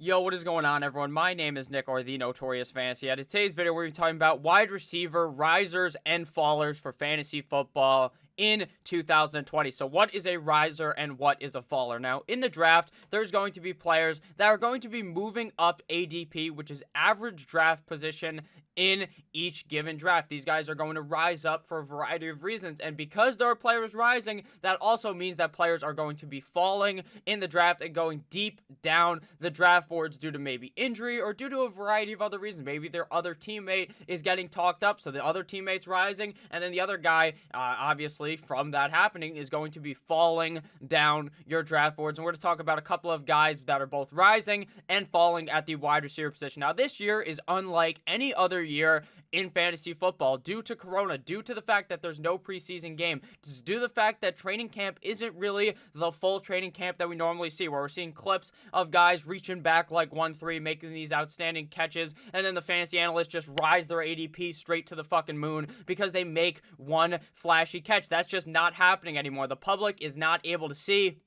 Yo, what is going on, everyone? My name is Nick, or the Notorious Fantasy. In today's video, we're talking about wide receiver risers and fallers for fantasy football in 2020. So what is a riser and what is a faller? Now, in the draft, there's going to be players that are going to be moving up ADP, which is average draft position, in each given draft. These guys are going to rise up for a variety of reasons, and because there are players rising, that also means that players are going to be falling in the draft and going deep down the draft boards due to maybe injury or due to a variety of other reasons. Maybe their other teammate is getting talked up, so the other teammate's rising, and then the other guy, obviously, from that happening, is going to be falling down your draft boards. And we're going to talk about a couple of guys that are both rising and falling at the wide receiver position. Now, this year is unlike any other year in fantasy football due to Corona, due to the fact that there's no preseason game, due to the fact that training camp isn't really the full training camp that we normally see, where we're seeing clips of guys reaching back like 1-3, making these outstanding catches, and then the fantasy analysts just rise their ADP straight to the fucking moon because they make one flashy catch. That's just not happening anymore. The public is not able to see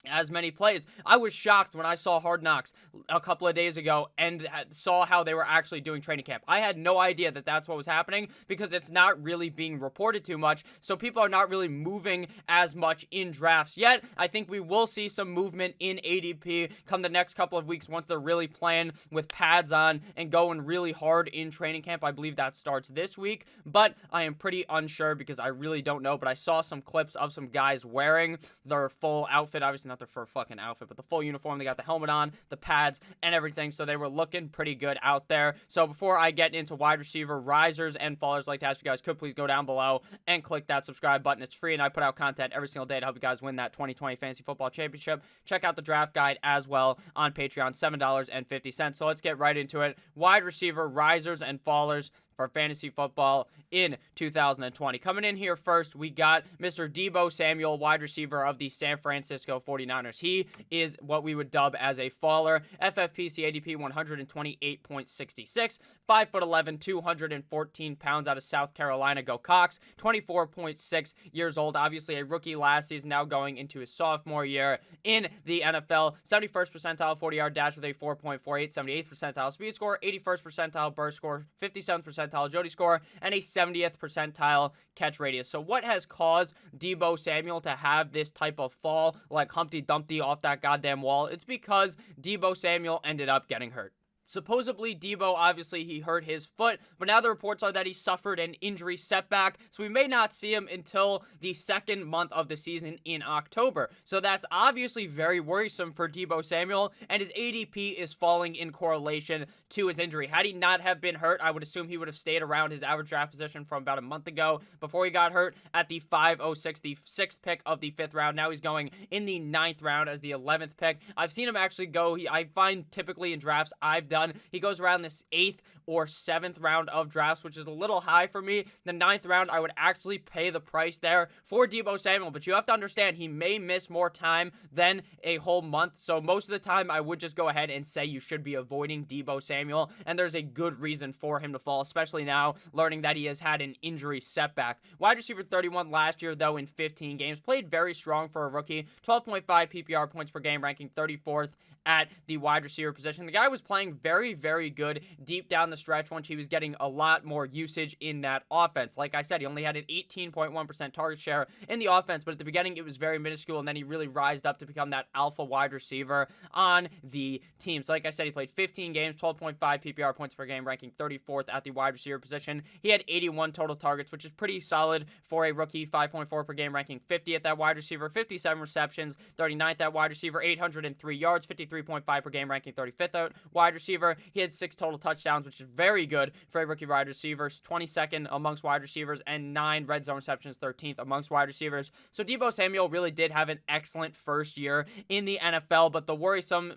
as many plays. I was shocked when I saw Hard Knocks a couple of days ago and saw how they were actually doing training camp. I had no idea that that's what was happening because it's not really being reported too much, so people are not really moving as much in drafts yet. I think we will see some movement in ADP come the next couple of weeks once they're really playing with pads on and going really hard in training camp. I believe that starts this week, but I am pretty unsure because I really don't know. But I saw some clips of some guys wearing their full outfit, obviously not their fur fucking outfit, but the full uniform. They got the helmet on, the pads, and everything, so they were looking pretty good out there. So before I get into wide receiver risers and fallers, I'd like to ask you guys, could please go down below and click that subscribe button. It's free, and I put out content every single day to help you guys win that 2020 Fantasy Football Championship. Check out the draft guide as well on Patreon, $7.50. So let's get right into it. Wide receiver risers and fallers for fantasy football in 2020. Coming in here first, we got Mr. Deebo Samuel, wide receiver of the San Francisco 49ers. He is what we would dub as a faller. FFPC ADP 128.66, 5'11", 214 pounds out of South Carolina. Go Cox, 24.6 years old. Obviously a rookie last season, now going into his sophomore year in the NFL. 71st percentile 40-yard dash with a 4.48, 78th percentile speed score, 81st percentile burst score, 57th percentile agility score, and a 70th percentile catch radius. So what has caused Deebo Samuel to have this type of fall like Humpty Dumpty off that goddamn wall? It's because Deebo Samuel ended up getting hurt. Supposedly, Deebo, obviously, he hurt his foot, but now the reports are that he suffered an injury setback, so we may not see him until the second month of the season in October. So that's obviously very worrisome for Deebo Samuel, and his ADP is falling in correlation to his injury. Had he not have been hurt, I would assume he would have stayed around his average draft position from about a month ago before he got hurt at the 506, the 6th pick of the 5th round. Now he's going in the 9th round as the 11th pick. I've seen him actually go, I find typically in drafts I've done, he goes around this 8th or 7th round of drafts, which is a little high for me. The 9th round, I would actually pay the price there for Deebo Samuel, but you have to understand he may miss more time than a whole month, so most of the time I would just go ahead and say you should be avoiding Deebo Samuel, and there's a good reason for him to fall, especially now learning that he has had an injury setback. Wide receiver 31 last year, though, in 15 games, played very strong for a rookie, 12.5 PPR points per game, ranking 34th at the wide receiver position. The guy was playing very, very good deep down the stretch once he was getting a lot more usage in that offense. Like I said, he only had an 18.1% target share in the offense, but at the beginning it was very minuscule, and then he really rised up to become that alpha wide receiver on the team. So like I said, he played 15 games, 12.5 PPR points per game, ranking 34th at the wide receiver position. He had 81 total targets, which is pretty solid for a rookie, 5.4 per game, ranking 50th at wide receiver, 57 receptions, 39th at wide receiver, 803 yards, 53.5 per game, ranking 35th at wide receiver. He had 6 total touchdowns, which is very good for a rookie wide receiver, 22nd amongst wide receivers, and 9 red zone receptions, 13th amongst wide receivers. So Deebo Samuel really did have an excellent first year in the NFL, but the worrisome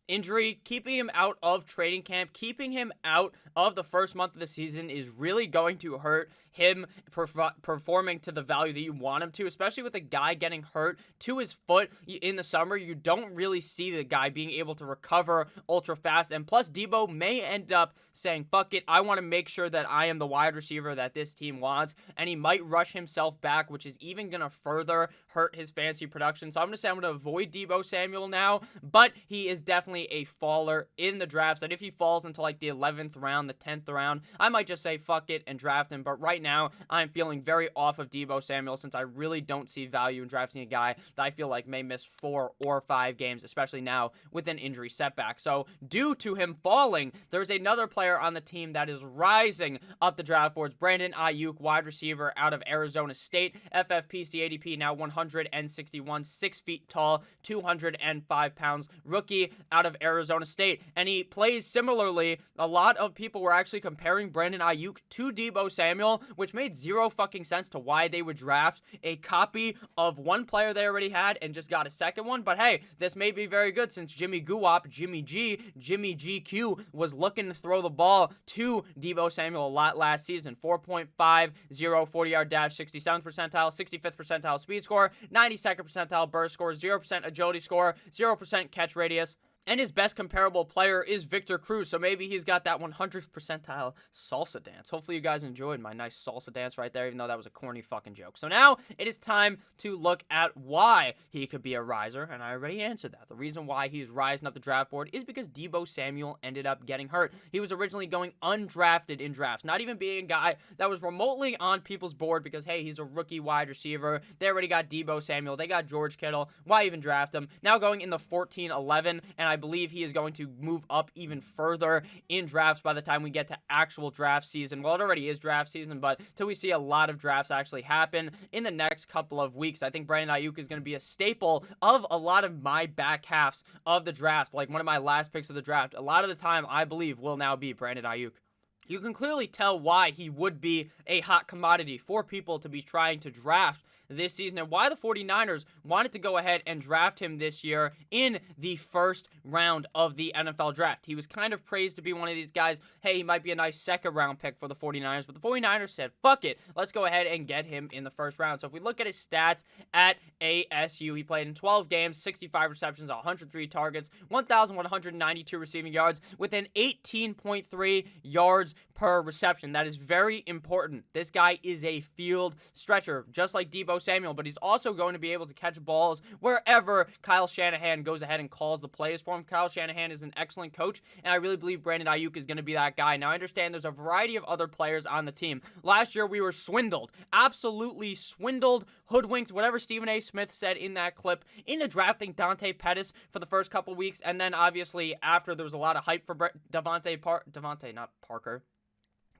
injury, keeping him out of training camp, keeping him out of the first month of the season is really going to hurt him performing to the value that you want him to, especially with a guy getting hurt to his foot in the summer. You don't really see the guy being able to recover ultra fast, and plus Deebo may end up saying, fuck it, I want to make sure that I am the wide receiver that this team wants, and he might rush himself back, which is even going to further hurt his fantasy production. So I'm going to say I'm going to avoid Deebo Samuel now, but he is definitely a faller in the drafts, and if he falls into like the 11th round, the 10th round, I might just say fuck it and draft him. But right now, I'm feeling very off of Deebo Samuel, since I really don't see value in drafting a guy that I feel like may miss 4 or 5 games, especially now with an injury setback. So due to him falling, there's another player on the team that is rising up the draft boards. Brandon Aiyuk, wide receiver out of Arizona State. FFPC ADP now 161, 6 feet tall, 205 pounds. Rookie out of Arizona State. And he plays similarly. A lot of people were actually comparing Brandon Aiyuk to Deebo Samuel, which made zero fucking sense to why they would draft a copy of one player they already had and just got a second one. But hey, this may be very good, since Jimmy GQ was looking to throw the ball to Deebo Samuel a lot last season. 4.50 40-yard dash, 67th percentile, 65th percentile speed score, 92nd percentile burst score, 0% agility score, 0% catch radius. And his best comparable player is Victor Cruz, so maybe he's got that 100th percentile salsa dance. Hopefully you guys enjoyed my nice salsa dance right there, even though that was a corny fucking joke. So now it is time to look at why he could be a riser, and I already answered that. The reason why he's rising up the draft board is because Deebo Samuel ended up getting hurt. He was originally going undrafted in drafts, not even being a guy that was remotely on people's board because, hey, he's a rookie wide receiver. They already got Deebo Samuel. They got George Kittle. Why even draft him? Now going in the 14-11, and I believe he is going to move up even further in drafts by the time we get to actual draft season. Well, it already is draft season, but till we see a lot of drafts actually happen in the next couple of weeks, I think Brandon Aiyuk is going to be a staple of a lot of my back halves of the draft. Like one of my last picks of the draft, a lot of the time I believe will now be Brandon Aiyuk. You can clearly tell why he would be a hot commodity for people to be trying to draft this season, and why the 49ers wanted to go ahead and draft him this year in the first round of the NFL draft. He was kind of praised to be one of these guys, hey, he might be a nice second round pick for the 49ers, but the 49ers said, fuck it, let's go ahead and get him in the first round. So if we look at his stats at ASU, he played in 12 games, 65 receptions, 103 targets, 1,192 receiving yards, with an 18.3 yards per reception. That is very important. This guy is a field stretcher, just like Deebo Samuel, but he's also going to be able to catch balls wherever Kyle Shanahan goes ahead and calls the plays for him. Kyle Shanahan is an excellent coach, and I really believe Brandon Aiyuk is going to be that guy. Now, I understand there's a variety of other players on the team. Last year, we were swindled, absolutely swindled, hoodwinked, whatever Stephen A. Smith said in that clip, into drafting Dante Pettis for the first couple weeks, and then obviously after there was a lot of hype for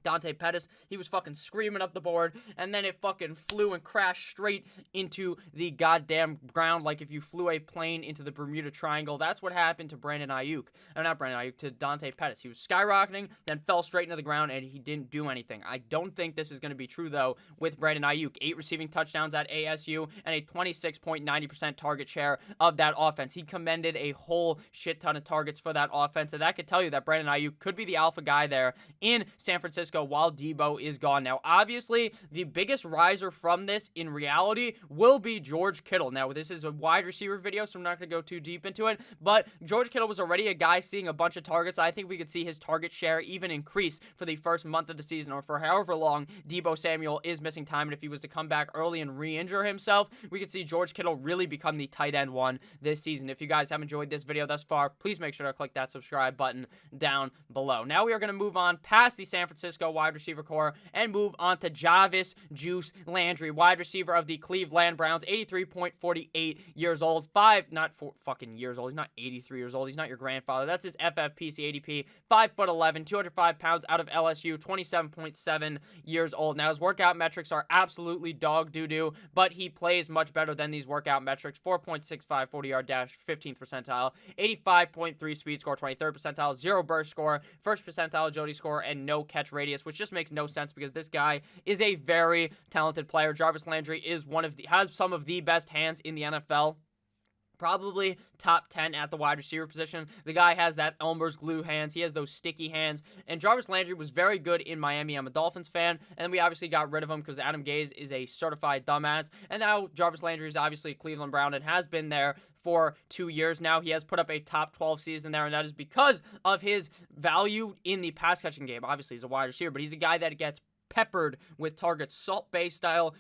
Dante Pettis, he was fucking screaming up the board, and then it fucking flew and crashed straight into the goddamn ground like if you flew a plane into the Bermuda Triangle. That's what happened to Brandon Aiyuk. Not Brandon Aiyuk, to Dante Pettis. He was skyrocketing, then fell straight into the ground, and he didn't do anything. I don't think this is going to be true, though, with Brandon Aiyuk. 8 receiving touchdowns at ASU, and a 26.90% target share of that offense. He commanded a whole shit ton of targets for that offense, and that could tell you that Brandon Aiyuk could be the alpha guy there in San Francisco while Deebo is gone. Now, obviously, the biggest riser from this in reality will be George Kittle. Now, this is a wide receiver video, so I'm not going to go too deep into it, but George Kittle was already a guy seeing a bunch of targets. I think we could see his target share even increase for the first month of the season, or for however long Deebo Samuel is missing time, and if he was to come back early and re-injure himself, we could see George Kittle really become the tight end one this season. If you guys have enjoyed this video thus far, please make sure to click that subscribe button down below. Now we are going to move on past the San Francisco wide receiver core and move on to Jarvis Juice Landry, wide receiver of the Cleveland Browns, 83.48 years old, fucking years old. He's not 83 years old. He's not your grandfather. That's his FFPC ADP, 5'11", 205 pounds, out of LSU, 27.7 years old. Now his workout metrics are absolutely dog doo-doo, but he plays much better than these workout metrics. 4.65 40-yard dash, 15th percentile, 85.3 speed score, 23rd percentile, 0 burst score, 1st percentile agility score, and no catch radius, which just makes no sense because this guy is a very talented player. Jarvis Landry is has some of the best hands in the NFL. Probably top 10 at the wide receiver position. The guy has that Elmer's glue hands. He has those sticky hands. And Jarvis Landry was very good in Miami. I'm a Dolphins fan. And then we obviously got rid of him because Adam Gase is a certified dumbass. And now Jarvis Landry is obviously a Cleveland Brown and has been there for 2 years now. He has put up a top 12 season there, and that is because of his value in the pass catching game. Obviously, he's a wide receiver, but he's a guy that gets peppered with targets, Salt Bae style.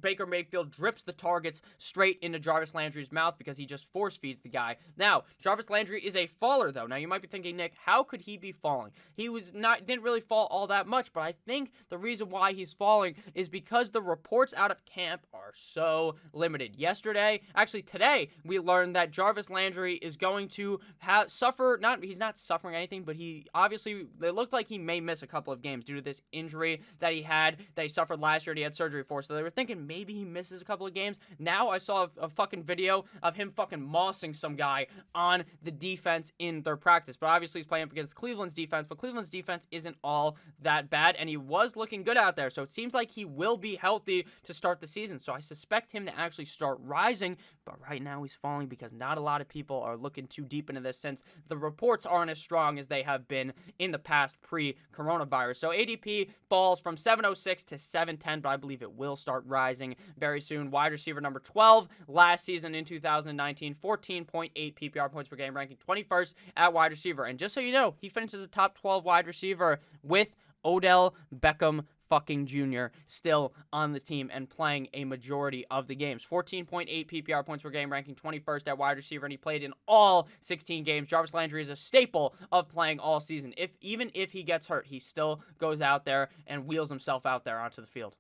Baker Mayfield drips the targets straight into Jarvis Landry's mouth because he just force feeds the guy. Now, Jarvis Landry is a faller though. Now you might be thinking, Nick, how could he be falling? He didn't really fall all that much, but I think the reason why he's falling is because the reports out of camp are so limited. Today, we learned that Jarvis Landry is going to he's not suffering anything, but it looked like he may miss a couple of games due to this injury that he suffered last year and he had surgery for. So they were thinking maybe he misses a couple of games. Now I saw a fucking video of him fucking mossing some guy on the defense in their practice. But obviously he's playing up against Cleveland's defense, but Cleveland's defense isn't all that bad, and he was looking good out there. So it seems like he will be healthy to start the season. So I suspect him to actually start rising, but right now he's falling because not a lot of people are looking too deep into this since the reports aren't as strong as they have been in the past pre-coronavirus. So ADP falls from 706 to 710, but I believe it will start rising very soon. Wide receiver number 12 last season in 2019, 14.8 PPR points per game, ranking 21st at wide receiver. And just so you know, he finishes a top 12 wide receiver with Odell Beckham fucking Jr. still on the team and playing a majority of the games. 14.8 PPR points per game, ranking 21st at wide receiver, and he played in all 16 games. Jarvis Landry is a staple of playing all season. Even if he gets hurt, he still goes out there and wheels himself out there onto the field.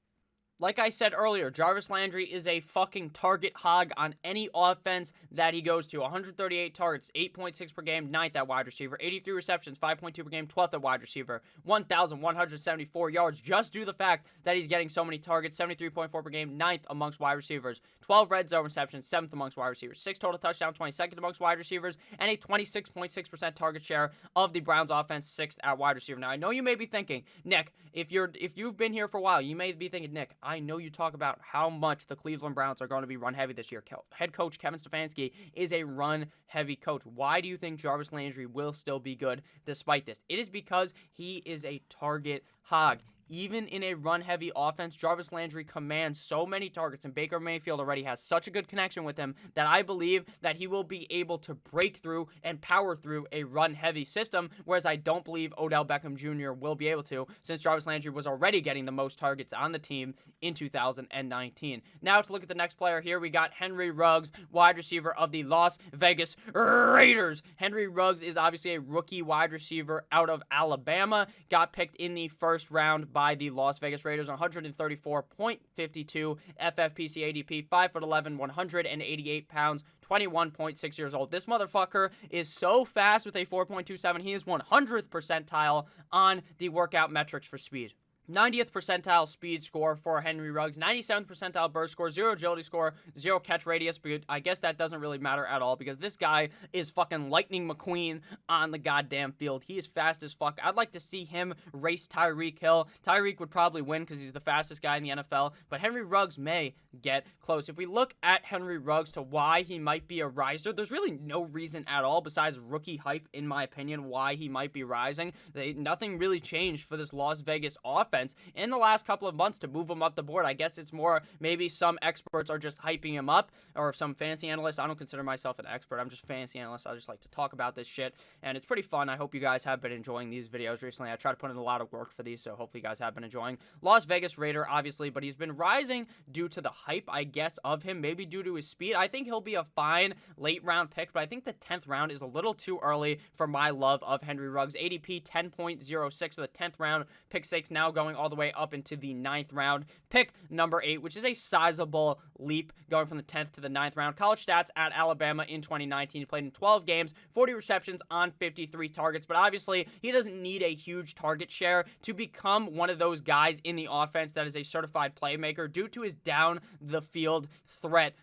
Like I said earlier, Jarvis Landry is a fucking target hog on any offense that he goes to. 138 targets, 8.6 per game, 9th at wide receiver. 83 receptions, 5.2 per game, 12th at wide receiver. 1,174 yards just due to the fact that he's getting so many targets. 73.4 per game, 9th amongst wide receivers. 12 red zone receptions, 7th amongst wide receivers. 6 total touchdowns, 22nd amongst wide receivers. And a 26.6% target share of the Browns offense, 6th at wide receiver. Now, I know you may be thinking, Nick, if you've been here for a while, you may be thinking, Nick, I know you talk about how much the Cleveland Browns are going to be run-heavy this year. Head coach Kevin Stefanski is a run-heavy coach. Why do you think Jarvis Landry will still be good despite this? It is because he is a target hog. Even in a run-heavy offense, Jarvis Landry commands so many targets, and Baker Mayfield already has such a good connection with him that I believe that he will be able to break through and power through a run-heavy system, whereas I don't believe Odell Beckham Jr. will be able to, since Jarvis Landry was already getting the most targets on the team in 2019. Now to look at the next player here, we got Henry Ruggs, wide receiver of the Las Vegas Raiders. Henry Ruggs is obviously a rookie wide receiver out of Alabama, got picked in the first round by the Las Vegas Raiders, 134.52 FFPC ADP, 5'11", 188 pounds, 21.6 years old. This motherfucker is so fast with a 4.27. He is 100th percentile on the workout metrics for speed. 90th percentile speed score for Henry Ruggs, 97th percentile burst score, 0 agility score, 0 catch radius, but I guess that doesn't really matter at all because this guy is fucking Lightning McQueen on the goddamn field. He is fast as fuck. I'd like to see him race Tyreek Hill. Tyreek would probably win because he's the fastest guy in the NFL, but Henry Ruggs may get close. If we look at Henry Ruggs to why he might be a riser, there's really no reason at all besides rookie hype, in my opinion, why he might be rising. Nothing really changed for this Las Vegas offense in the last couple of months to move him up the board. I guess it's more maybe some experts are just hyping him up, or some fantasy analysts. I don't consider myself an expert. I'm just a fantasy analyst. I just like to talk about this shit, and it's pretty fun. I hope you guys have been enjoying these videos recently. I try to put in a lot of work for these, so hopefully you guys have been enjoying. Las Vegas Raider, obviously, but he's been rising due to the hype, I guess, of him, maybe due to his speed. I think he'll be a fine late round pick, but I think the 10th round is a little too early for my love of Henry Ruggs. ADP 10.06 of the 10th round, pick 6 now going all the way up into the 9th round. Pick number 8, which is a sizable leap going from the 10th to the 9th round. College stats at Alabama in 2019. He played in 12 games, 40 receptions on 53 targets, but obviously he doesn't need a huge target share to become one of those guys in the offense that is a certified playmaker due to his down the field threat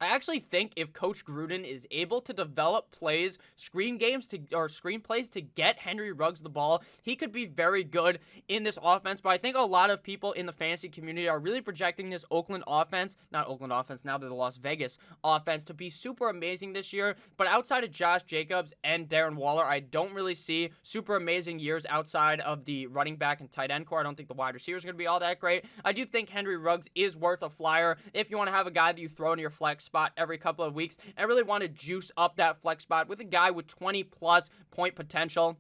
I actually think if Coach Gruden is able to develop plays, screenplays to get Henry Ruggs the ball, he could be very good in this offense. But I think a lot of people in the fantasy community are really projecting this now they're the Las Vegas offense, to be super amazing this year. But outside of Josh Jacobs and Darren Waller, I don't really see super amazing years outside of the running back and tight end core. I don't think the wide receivers are going to be all that great. I do think Henry Ruggs is worth a flyer if you want to have a guy that you throw in your flex spot every couple of weeks and really want to juice up that flex spot with a guy with 20 plus point potential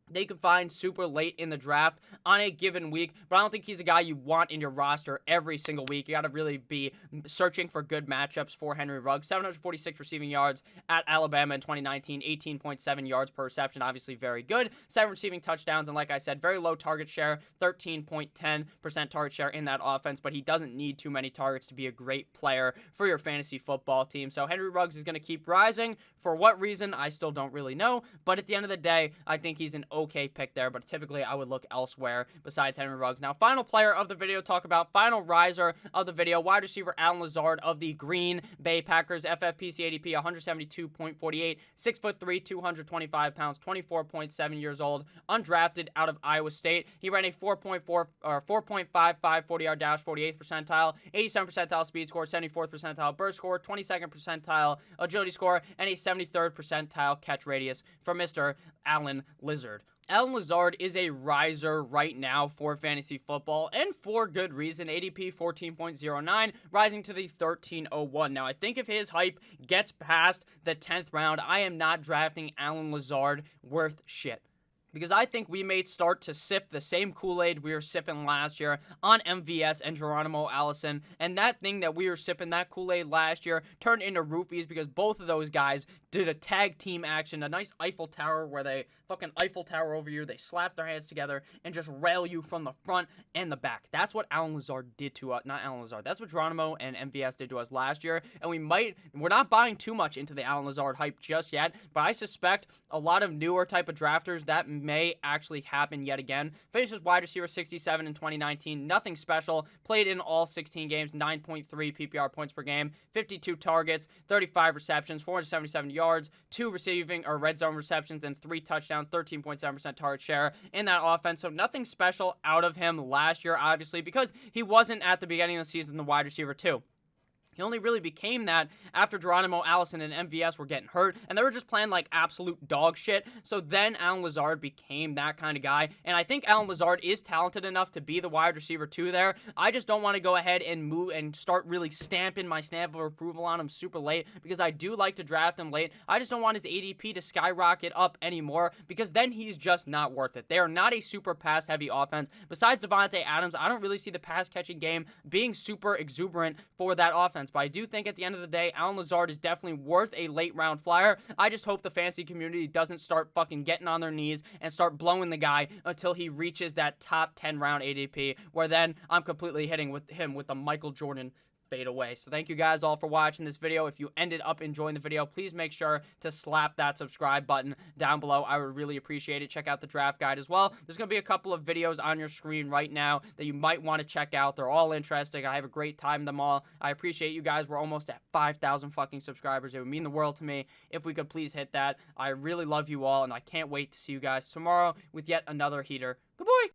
they can find super late in the draft on a given week, but I don't think he's a guy you want in your roster every single week. You got to really be searching for good matchups for Henry Ruggs. 746 receiving yards at Alabama in 2019, 18.7 yards per reception, obviously very good. 7 receiving touchdowns, and like I said, very low target share, 13.10% target share in that offense, but he doesn't need too many targets to be a great player for your fantasy football team. So Henry Ruggs is going to keep rising. For what reason, I still don't really know, but at the end of the day, I think he's an okay pick there, but typically I would look elsewhere besides Henry Ruggs. Now, final player of the video, talk about final riser of the video, wide receiver Allen Lazard of the Green Bay Packers, FFPC ADP 172.48, 6'3", 225 pounds, 24.7 years old, undrafted out of Iowa State. He ran a 4.55 40-yard dash, 48th percentile, 87th percentile speed score, 74th percentile burst score, 22nd percentile agility score, and a 73rd percentile catch radius from Mr. Allen Lazard. Allen Lazard is a riser right now for fantasy football, and for good reason. ADP 14.09, rising to the 1301. Now, I think if his hype gets past the 10th round, I am not drafting Allen Lazard worth shit. Because I think we may start to sip the same Kool-Aid we were sipping last year on MVS and Geronimo Allison. And that thing that we were sipping, that Kool-Aid last year, turned into roofies because both of those guys did a tag team action, a nice Eiffel Tower where they fucking Eiffel Tower over you. They slap their hands together and just rail you from the front and the back. That's what Allen Lazard did to us. Not Allen Lazard. That's what Geronimo and MVS did to us last year. And we're not buying too much into the Allen Lazard hype just yet, but I suspect a lot of newer type of drafters that may actually happen yet again. Finishes wide receiver 67 in 2019. Nothing special. Played in all 16 games. 9.3 PPR points per game. 52 targets. 35 receptions. 477 yards. 2 receiving or red zone receptions and 3 touchdowns. 13.7% target share in that offense. So nothing special out of him last year, obviously, because he wasn't at the beginning of the season the wide receiver 2. He only really became that after Geronimo Allison and MVS were getting hurt, and they were just playing like absolute dog shit. So then Allen Lazard became that kind of guy, and I think Allen Lazard is talented enough to be the wide receiver 2 there. I just don't want to go ahead and move and start really stamping my stamp of approval on him super late, because I do like to draft him late. I just don't want his ADP to skyrocket up anymore, because then he's just not worth it. They are not a super pass-heavy offense. Besides Devontae Adams, I don't really see the pass-catching game being super exuberant for that offense. But I do think at the end of the day, Allen Lazard is definitely worth a late round flyer. I just hope the fantasy community doesn't start fucking getting on their knees and start blowing the guy until he reaches that top 10 round ADP, where then I'm completely hitting with him with a Michael Jordan fade away. So thank you guys all for watching this video. If you ended up enjoying the video, please make sure to slap that subscribe button down below. I would really appreciate it. Check out the draft guide as well. There's going to be a couple of videos on your screen right now that you might want to check out. They're all interesting. I have a great time them all. I appreciate you guys. We're almost at 5,000 fucking subscribers. It would mean the world to me if we could please hit that. I really love you all, and I can't wait to see you guys tomorrow with yet another heater. Good boy!